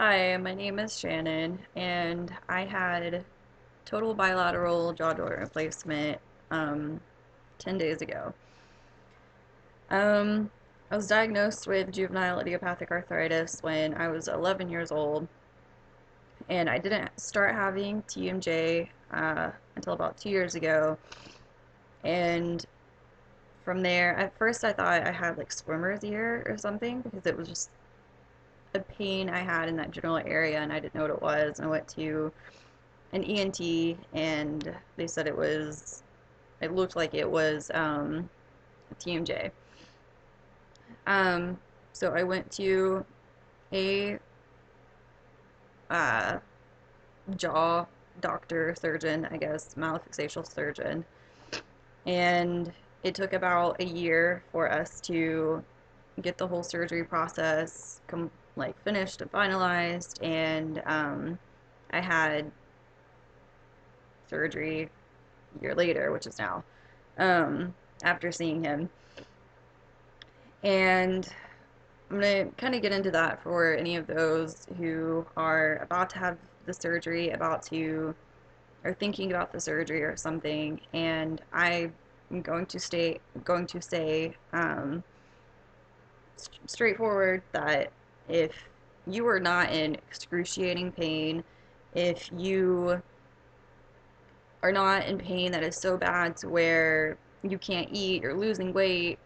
Hi, my name is Shannon, and I had total bilateral jaw joint replacement 10 days ago. Um, I was diagnosed with juvenile idiopathic arthritis when I was 11 years old, and I didn't start having TMJ until about 2 years ago. And from there, at first I thought I had like swimmer's ear or something because it was just a pain I had in that general area, and I didn't know what it was. And I went to an ENT, and they said it looked like it was TMJ. Um, so I went to a uh, jaw doctor, surgeon, I guess, maxillofacial surgeon, and it took about a year for us to get the whole surgery process finished and finalized, and I had surgery a year later, which is now, after seeing him. And I'm going to kind of get into that for any of those who are about to have the surgery, or thinking about the surgery or something. And I'm going to say straightforward that if you are not in excruciating pain, if you are not in pain that is so bad to where you can't eat, you're losing weight,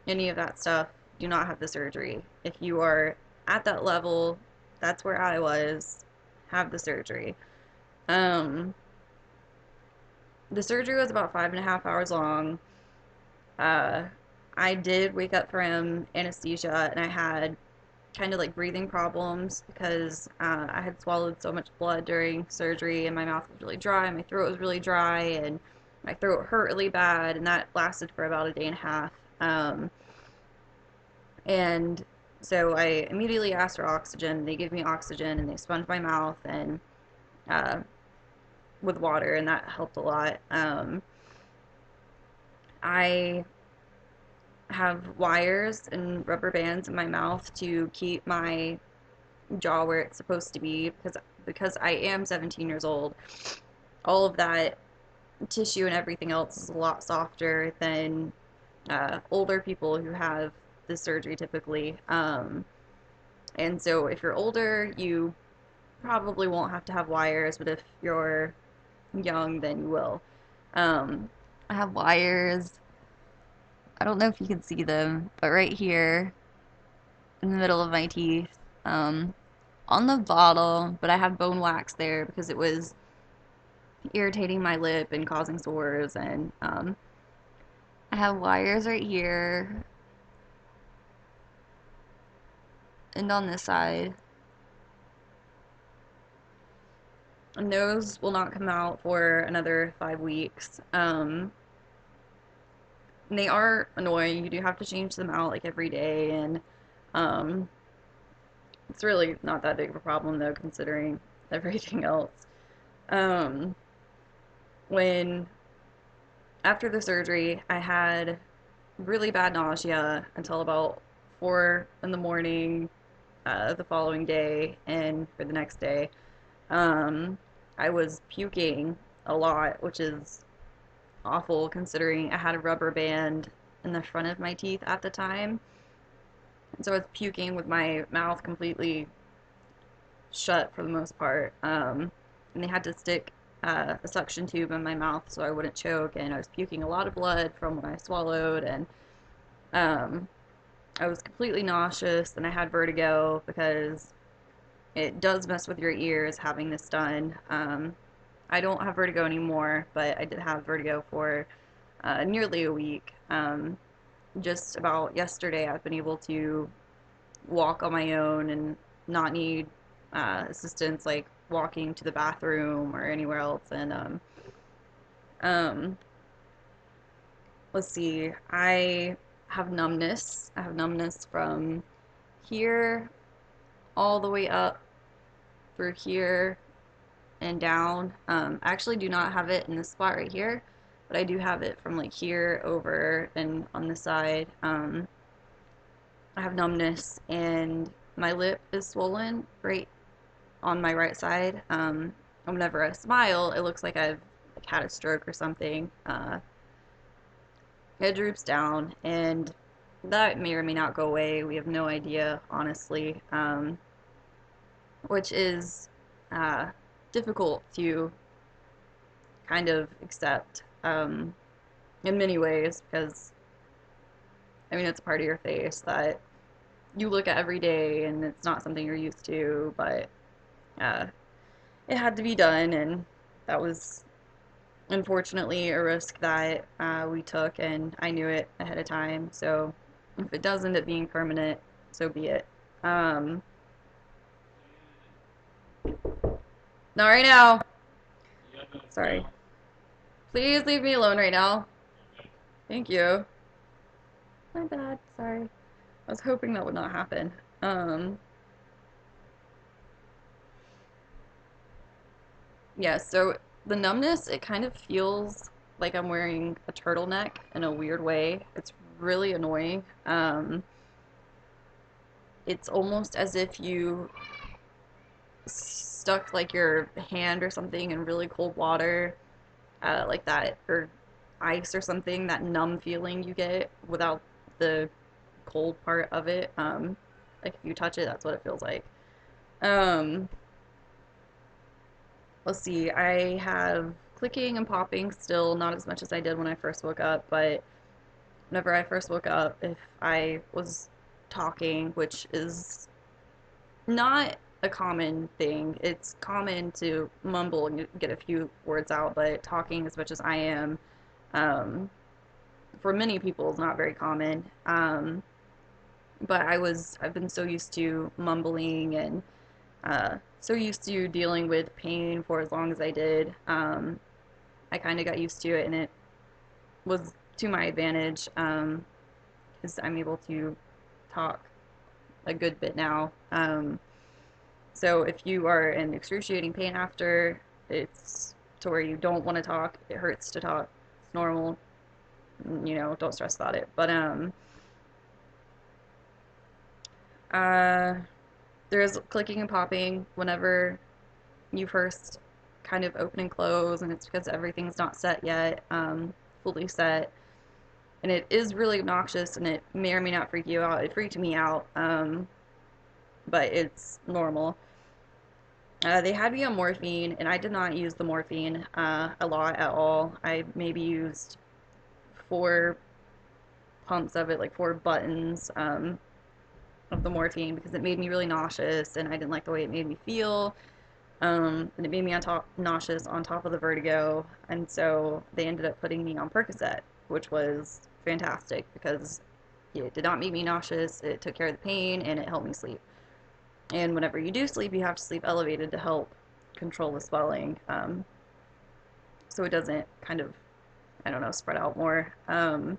any of that stuff, do not have the surgery. If you are at that level, that's where I was, have the surgery. Um, the surgery was about 5.5 hours long. Uh, I did wake up from anesthesia, and I had kind of like breathing problems because I had swallowed so much blood during surgery, and my mouth was really dry, my throat was really dry, and my throat hurt really bad, and that lasted for about a day and a half. And so I immediately asked for oxygen. They gave me oxygen, and they sponged my mouth and uh, with water, and that helped a lot. I have wires and rubber bands in my mouth to keep my jaw where it's supposed to be because I am 17 years old. All of that tissue and everything else is a lot softer than older people who have this surgery typically. And so if you're older, you probably won't have to have wires, but if you're young, then you will. I have wires. I don't know if you can see them, but right here in the middle of my teeth, on the bottom, but I have bone wax there because it was irritating my lip and causing sores. And I have wires right here and on this side. And those will not come out for another 5 weeks. And they are annoying. You do have to change them out like every day, and um, it's really not that big of a problem though, considering everything else. Um, when After the surgery, I had really bad nausea until about 4 in the morning the following day, and for the next day, um, I was puking a lot, which is awful considering I had a rubber band in the front of my teeth at the time. And so I was puking with my mouth completely shut for the most part. And they had to stick a suction tube in my mouth so I wouldn't choke. And I was puking a lot of blood from when I swallowed. And um, I was completely nauseous, and I had vertigo because it does mess with your ears having this done. I don't have vertigo anymore, but I did have vertigo for nearly a week. Just about yesterday, I've been able to walk on my own and not need assistance, like walking to the bathroom or anywhere else. And um, let's see, I have numbness. I have numbness from here all the way up through here and down. I actually do not have it in this spot right here, but I do have it from like here over and on the side. I have numbness, and my lip is swollen right on my right side. And whenever I smile, it looks like I've like, had a stroke or something. It droops down, and that may or may not go away. We have no idea, honestly, which is uh, difficult to kind of accept in many ways because, I mean, it's a part of your face that you look at every day and it's not something you're used to, but uh, it had to be done, and that was unfortunately a risk that we took, and I knew it ahead of time. So if it does end up being permanent, so be it. Um, Not right now. Sorry. Please leave me alone right now. Thank you. My bad. Sorry. I was hoping that would not happen. Um, yeah, so the numbness, it kind of feels like I'm wearing a turtleneck in a weird way. It's really annoying. It's almost as if you stuck like your hand or something in really cold water, like that, or ice or something, that numb feeling you get without the cold part of it. Like if you touch it, that's what it feels like. Um, let's see, I have clicking and popping still, not as much as I did when I first woke up, but whenever I first woke up, if I was talking, which is not a common thing. It's common to mumble and get a few words out, but talking as much as I am, um, for many people, is not very common. But I've been so used to mumbling and so used to dealing with pain for as long as I did. I kind of got used to it, and it was to my advantage because I'm able to talk a good bit now. So if you are in excruciating pain after, it's to where you don't want to talk, it hurts to talk, it's normal, don't stress about it. But uh, there's clicking and popping whenever you first kind of open and close, and it's because everything's not set yet, fully set. And it is really obnoxious, and it may or may not freak you out. It freaked me out, but it's normal. They had me on morphine, and I did not use the morphine a lot at all. I maybe used 4 pumps of it, like 4 buttons of the morphine, because it made me really nauseous, and I didn't like the way it made me feel. And it made me nauseous on top of the vertigo, and so they ended up putting me on Percocet, which was fantastic because it did not make me nauseous. It took care of the pain, and it helped me sleep. And whenever you do sleep, you have to sleep elevated to help control the swelling, so it doesn't kind of, I don't know, spread out more. And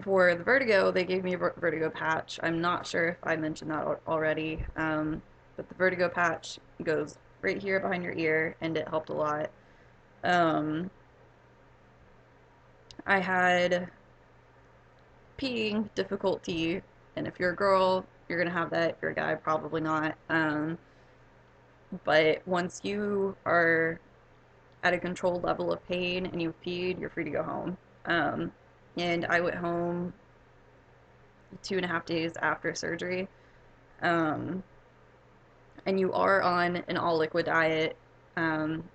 for the vertigo, they gave me a vertigo patch. I'm not sure if I mentioned that already, but the vertigo patch goes right here behind your ear, and it helped a lot. Um, I had peeing difficulty, and if you're a girl, you're gonna have that. If you're a guy, probably not. But once you are at a controlled level of pain and you've peed, you're free to go home. Um, and I went home 2.5 days after surgery. Um, and you are on an all liquid diet. Um,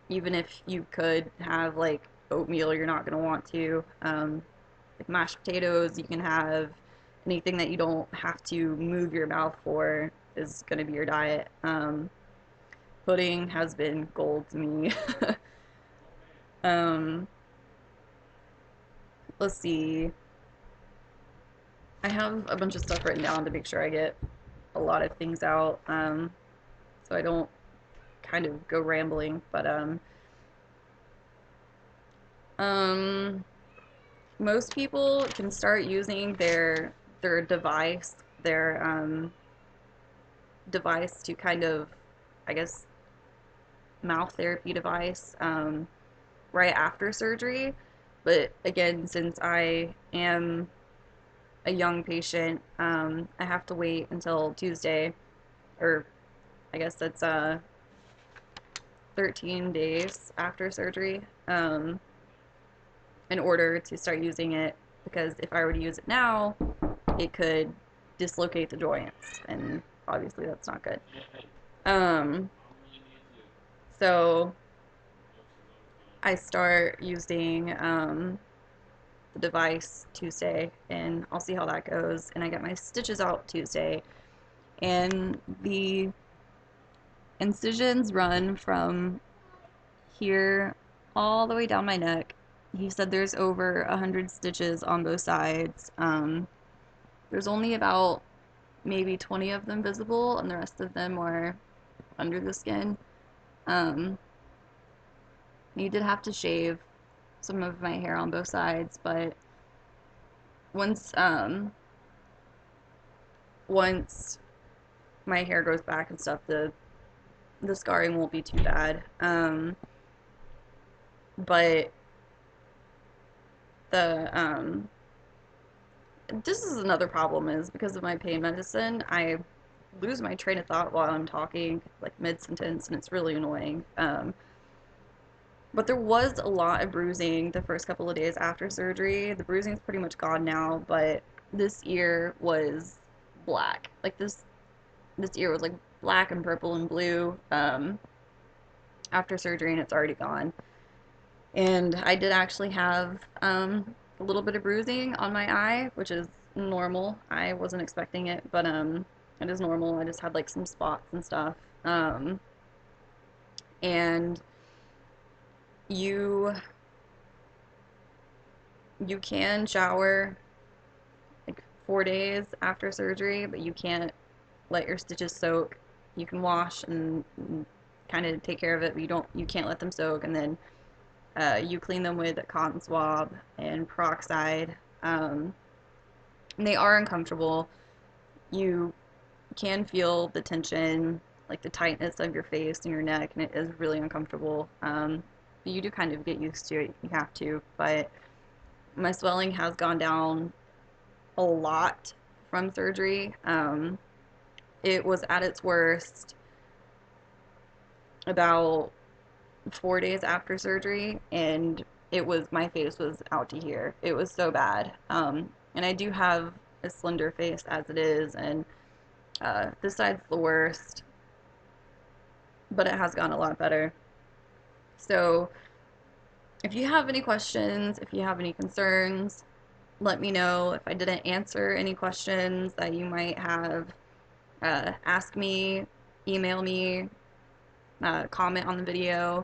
Even if you could have like oatmeal, you're not going to want to. Like mashed potatoes, you can have anything that you don't have to move your mouth for is going to be your diet. Pudding has been gold to me. um, let's see. I have a bunch of stuff written down to make sure I get a lot of things out, so I don't kind of go rambling. But um, most people can start using their their device to kind of, I guess, mouth therapy device, right after surgery. But again, since I am a young patient, I have to wait until Tuesday, or I guess it's 13 days after surgery, in order to start using it, because if I were to use it now, it could dislocate the joints, and obviously that's not good. Um, so I start using the device Tuesday, and I'll see how that goes. And I get my stitches out Tuesday, and the incisions run from here all the way down my neck. He said there's over 100 stitches on both sides. There's only about maybe 20 of them visible, and the rest of them are under the skin. Um, you did have to shave some of my hair on both sides, but once once my hair grows back and stuff, the scarring won't be too bad. But the this is another problem, is because of my pain medicine, I lose my train of thought while I'm talking, like mid-sentence, and it's really annoying. But there was a lot of bruising the first couple of days after surgery. The bruising's pretty much gone now, but this ear was black. Like this ear was like black and purple and blue after surgery, and it's already gone. And I did actually have a little bit of bruising on my eye, which is normal. I wasn't expecting it, but it is normal. I just had like some spots and stuff. And you you can shower like 4 days after surgery, but you can't let your stitches soak. You can wash and kind of take care of it, but you can't let them soak. And then you clean them with a cotton swab and peroxide. And they are uncomfortable. You can feel the tension, like the tightness of your face and your neck, and it is really uncomfortable. But you do kind of get used to it. You have to. But my swelling has gone down a lot from surgery. It was at its worst about 4 days after surgery, and my face was out to here. It was so bad. And I do have a slender face as it is, and this side's the worst, but it has gotten a lot better. So if you have any questions, if you have any concerns, let me know. If I didn't answer any questions that you might have, ask me, email me, comment on the video,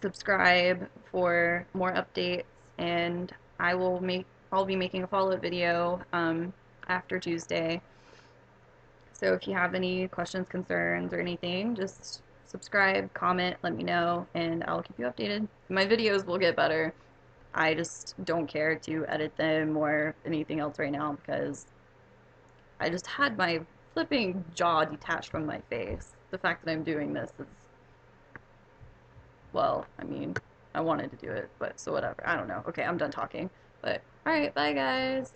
subscribe for more updates, and I'll be making a follow-up video after Tuesday. So if you have any questions, concerns, or anything, just subscribe, comment, let me know, and I'll keep you updated. My videos will get better. I just don't care to edit them or anything else right now, because I just had my flipping jaw detached from my face. The fact that I'm doing this is, well, I mean, I wanted to do it, but so whatever. I don't know. Okay, I'm done talking. But, alright, bye guys.